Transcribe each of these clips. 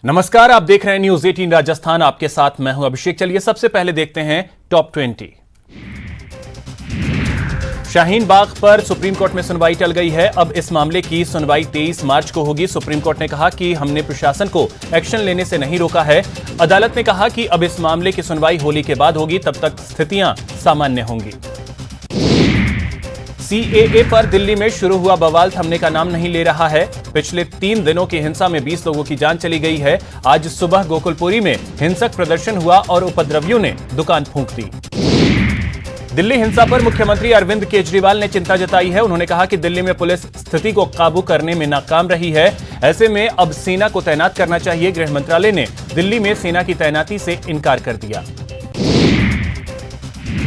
नमस्कार, आप देख रहे हैं न्यूज 18 राजस्थान। आपके साथ मैं हूं अभिषेक। चलिए सबसे पहले देखते हैं टॉप 20। शाहीन बाग पर सुप्रीम कोर्ट में सुनवाई टल गई है। अब इस मामले की सुनवाई 23 मार्च को होगी। सुप्रीम कोर्ट ने कहा कि हमने प्रशासन को एक्शन लेने से नहीं रोका है। अदालत ने कहा कि अब इस मामले की सुनवाई होली के बाद होगी, तब तक स्थितियां सामान्य होंगी। सीएए पर दिल्ली में शुरू हुआ बवाल थमने का नाम नहीं ले रहा है। पिछले 3 दिनों की हिंसा में 20 लोगों की जान चली गई है। आज सुबह गोकुलपुरी में हिंसक प्रदर्शन हुआ और उपद्रवियों ने दुकान फूंक दी। दिल्ली हिंसा पर मुख्यमंत्री अरविंद केजरीवाल ने चिंता जताई है। उन्होंने कहा कि दिल्ली में पुलिस स्थिति को काबू करने में नाकाम रही है। ऐसे में अब सेना को तैनात करना चाहिए। गृह मंत्रालय ने दिल्ली में सेना की तैनाती से इनकार कर दिया।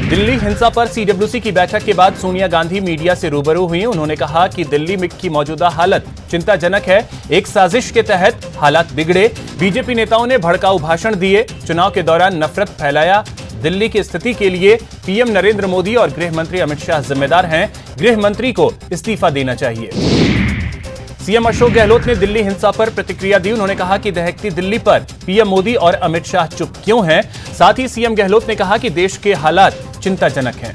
दिल्ली हिंसा पर सीडब्ल्यूसी की बैठक के बाद सोनिया गांधी मीडिया से रूबरू हुई। उन्होंने कहा कि दिल्ली में की मौजूदा हालत चिंताजनक है। एक साजिश के तहत हालात बिगड़े। बीजेपी नेताओं ने भड़काऊ भाषण दिए, चुनाव के दौरान नफरत फैलाया। दिल्ली की स्थिति के लिए पीएम नरेंद्र मोदी और गृह मंत्री अमित शाह जिम्मेदार हैं। गृह मंत्री को इस्तीफा देना चाहिए। सीएम अशोक गहलोत ने दिल्ली हिंसा पर प्रतिक्रिया दी। उन्होंने कहा कि दहकती दिल्ली पर पीएम मोदी और अमित शाह चुप क्यों हैं। साथ ही सीएम गहलोत ने कहा कि देश के हालात चिंताजनक हैं।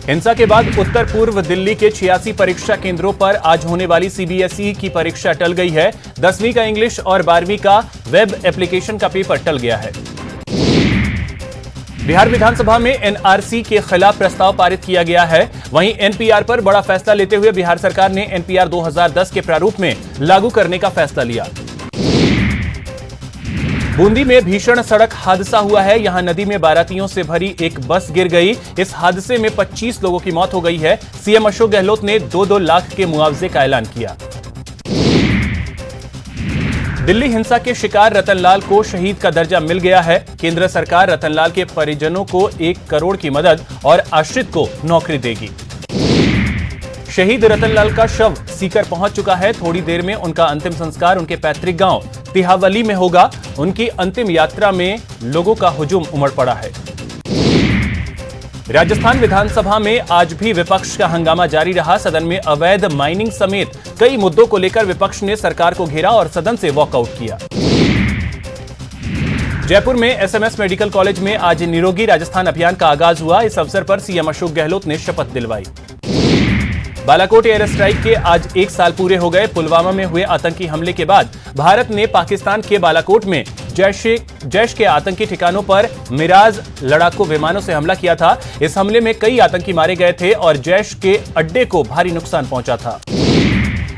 हिंसा के बाद उत्तर पूर्व दिल्ली के 86 परीक्षा केंद्रों पर आज होने वाली सीबीएसई की परीक्षा टल गई है। 10वीं का इंग्लिश और 12वीं का वेब एप्लीकेशन का पेपर टल गया है। बिहार विधानसभा में एनआरसी के खिलाफ प्रस्ताव पारित किया गया है। वहीं एनपीआर पर बड़ा फैसला लेते हुए बिहार सरकार ने एनपीआर 2010 के प्रारूप में लागू करने का फैसला लिया। बूंदी में भीषण सड़क हादसा हुआ है। यहां नदी में बारातियों से भरी एक बस गिर गई। इस हादसे में 25 लोगों की मौत हो गई है। सीएम अशोक गहलोत ने 2-2 लाख के मुआवजे का ऐलान किया। दिल्ली हिंसा के शिकार रतनलाल को शहीद का दर्जा मिल गया है। केंद्र सरकार रतनलाल के परिजनों को 1 करोड़ की मदद और आश्रित को नौकरी देगी। शहीद रतनलाल का शव सीकर पहुंच चुका है। थोड़ी देर में उनका अंतिम संस्कार उनके पैतृक गांव तिहावली में होगा। उनकी अंतिम यात्रा में लोगों का हुजूम उमड़ पड़ा है। राजस्थान विधानसभा में आज भी विपक्ष का हंगामा जारी रहा। सदन में अवैध माइनिंग समेत कई मुद्दों को लेकर विपक्ष ने सरकार को घेरा और सदन से वॉकआउट किया। जयपुर में एसएमएस मेडिकल कॉलेज में आज निरोगी राजस्थान अभियान का आगाज हुआ। इस अवसर पर सीएम अशोक गहलोत ने शपथ दिलवाई। बालाकोट एयर स्ट्राइक के आज 1 साल पूरे हो गए। पुलवामा में हुए आतंकी हमले के बाद भारत ने पाकिस्तान के बालाकोट में जैश के आतंकी ठिकानों पर मिराज लड़ाकू विमानों से हमला किया था। इस हमले में कई आतंकी मारे गए थे और जैश के अड्डे को भारी नुकसान पहुंचा था।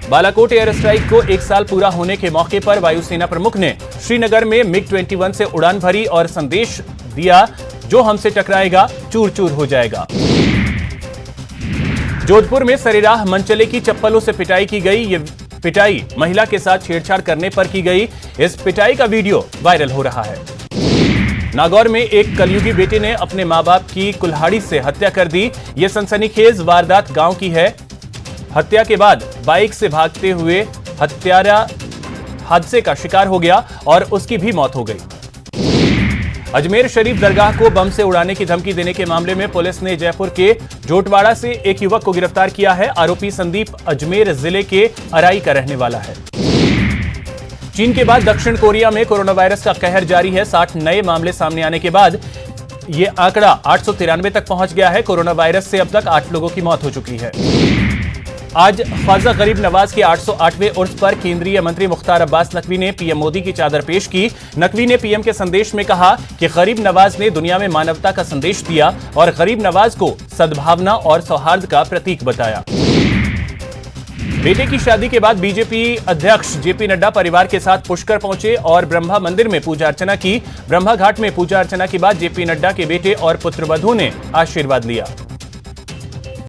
बालाकोट एयर स्ट्राइक को 1 साल पूरा होने के मौके पर वायुसेना प्रमुख ने श्रीनगर में मिग-21 से उड़ान भरी और संदेश दिया, जो हमसे टकराएगा चूर चूर हो जाएगा। जोधपुर में सरेराह मनचले की चप्पलों से पिटाई की गई। ये पिटाई महिला के साथ छेड़छाड़ करने पर की गई। इस पिटाई का वीडियो वायरल हो रहा है। नागौर में एक कलयुगी बेटे ने अपने मां बाप की कुल्हाड़ी से हत्या कर दी। यह सनसनीखेज वारदात गांव की है। हत्या के बाद बाइक से भागते हुए हत्यारा हादसे का शिकार हो गया और उसकी भी मौत हो गई। अजमेर शरीफ दरगाह को बम से उड़ाने की धमकी देने के मामले में पुलिस ने जयपुर के जोटवाड़ा से एक युवक को गिरफ्तार किया है। आरोपी संदीप अजमेर जिले के अराई का रहने वाला है। चीन के बाद दक्षिण कोरिया में कोरोना वायरस का कहर जारी है। 60 नए मामले सामने आने के बाद यह आंकड़ा 893 तक पहुंच गया है। कोरोना वायरस से अब तक 8 लोगों की मौत हो चुकी है। आज ख्वाजा गरीब नवाज के 808वें उर्स पर केंद्रीय मंत्री मुख्तार अब्बास नकवी ने पीएम मोदी की चादर पेश की। नकवी ने पीएम के संदेश में कहा कि गरीब नवाज ने दुनिया में मानवता का संदेश दिया और गरीब नवाज को सद्भावना और सौहार्द का प्रतीक बताया। बेटे की शादी के बाद बीजेपी अध्यक्ष जेपी नड्डा परिवार के साथ पुष्कर पहुंचे और ब्रह्मा मंदिर में पूजा अर्चना की। ब्रह्मा घाट में पूजा अर्चना के बाद जेपी नड्डा के बेटे और पुत्रवधू ने आशीर्वाद लिया।